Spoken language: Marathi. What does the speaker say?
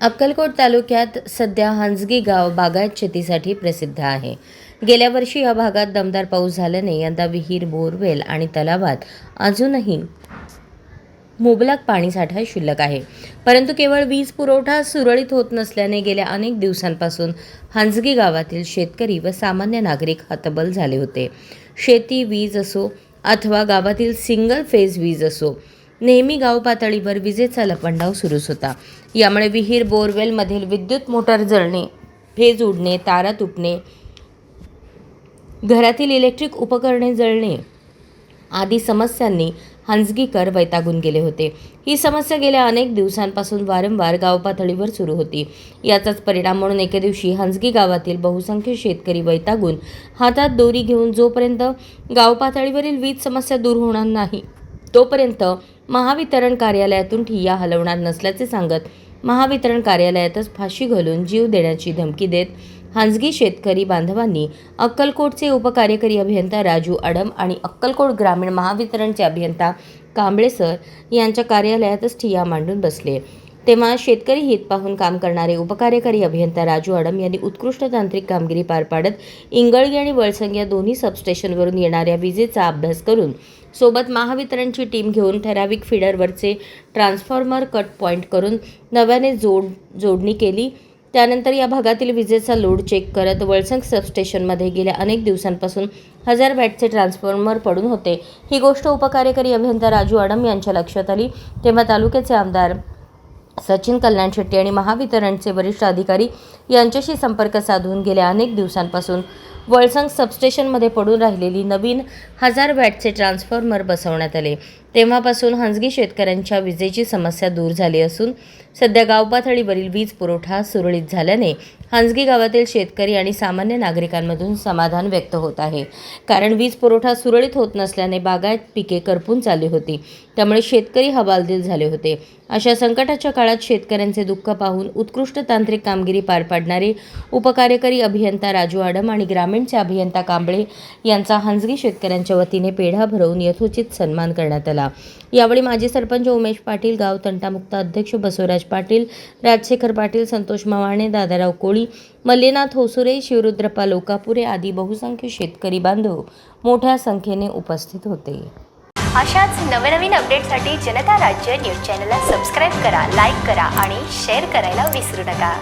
अक्कलकोट तालुक्यात सध्या हंजगी गाव बागायत शेतीसाठी प्रसिद्ध आहे. गेल्या वर्षी या भागात दमदार पाऊस झाल्याने यंदा विहीर, बोरवेल आणि तलावात अजूनही मुबलक पाणीसाठा शिल्लक आहे. परंतु केवळ वीज पुरवठा सुरळीत होत नसल्याने गेल्या अनेक दिवसांपासून हंजगी गावातील शेतकरी व सामान्य नागरिक हतबल झाले होते. शेती, वीज असो अथवा गावातील सिंगल फेज वीज असो, नेहमी गाव पातळीवर विजेचा लपंडाव सुरूच होता. यामुळे विहीर, बोरवेलमधील विद्युत मोटर जळणे, फेज उडणे, तारा तुटणे, घरातील इलेक्ट्रिक उपकरणे जळणे आदी समस्यांनी हंजगीकर वैतागून गेले होते. ही समस्या गेल्या अनेक दिवसांपासून वारंवार गाव पातळीवर सुरू होती. याचाच परिणाम म्हणून एके दिवशी हंजगी गावातील बहुसंख्य शेतकरी वैतागून हातात दोरी घेऊन जोपर्यंत गाव पातळीवरील वीज समस्या दूर होणार नाही तोपर्यंत महावितरण कार्यालयातून ठिय्या हलवणार नसल्याचे सांगत महावितरण कार्यालयातच फाशी घालून जीव देण्याची धमकी देत हंजगी शेतकरी बांधवांनी अक्कलकोटचे उपकार्यकारी अभियंता राजू अडम आणि अक्कलकोट ग्रामीण महावितरणचे अभियंता कांबळे सर यांच्या कार्यालयातच ठिय्या मांडून बसले. तेव्हा शेतकरी हित पाहून काम करणारे उपकार्यकारी अभियंता राजू अडम यांनी उत्कृष्ट तांत्रिक कामगिरी पार पाडत इंगळगी आणि वळसंग या दोन्ही सबस्टेशनवरून येणाऱ्या विजेचा अभ्यास करून सोबत महावितरणची टीम घेऊन ठराविक फीडरवरचे ट्रान्सफॉर्मर कट पॉईंट करून नव्याने जोडणी केली. त्यानंतर या भागातील विजेचा लोड चेक करत वळसंग सबस्टेशनमध्ये गेल्या अनेक दिवसांपासून 1000 वॅटचे ट्रान्सफॉर्मर पडून होते. ही गोष्ट उपकार्यकारी अभियंता राजू अडम यांच्या लक्षात आली. तेव्हा तालुक्याचे आमदार सचिन कल्याण शेट्टी आणि महावितरणचे वरिष्ठ अधिकारी यांच्याशी संपर्क साधून गेल्या अनेक दिवसांपासून वळसंग सबस्टेशनमध्ये पडून राहिलेली नवीन 1000 वॅटचे ट्रान्सफॉर्मर बसवण्यात आले. तेव्हापासून हंजगी शेतकऱ्यांच्या विजेची समस्या दूर झाली असून सध्या गाव पातळीवरील वीज पुरवठा सुरळीत झाल्याने हंजगी गावातील शेतकरी आणि सामान्य नागरिकांमधून समाधान व्यक्त होत आहे. कारण वीज पुरवठा सुरळीत होत नसल्याने बागायत पिके करपून चालली होती. त्यामुळे शेतकरी हवालदिल झाले होते. अशा संकटाच्या काळात शेतकऱ्यांचे दुःख पाहून उत्कृष्ट तांत्रिक कामगिरी पार पाडणारे उपकार्यकारी अभियंता राजू अडम आणि ग्रामीणचे अभियंता कांबळे यांचा हंजगी शेतकऱ्यांच्या वतीने पेढा भरवून यथोचित सन्मान करण्यात आला. यावेळी माजी सरपंच उमेश पाटील, गाव तंटामुक्त अध्यक्ष बसवराज पाटील, राजशेखर पाटील, संतोष मवाणे, दादाराव कोळी, मल्लीनाथ होसुरे, शिवरुद्रप्पा लोकापुरे आदी बहुसंख्य शेतकरी बांधव मोठ्या संख्येने उपस्थित होते. अशाच नवनवीन अपडेटसाठी जनता राज्य न्यूज चॅनलला सबस्क्राईब करा, लाईक करा आणि शेअर करायला विसरू नका.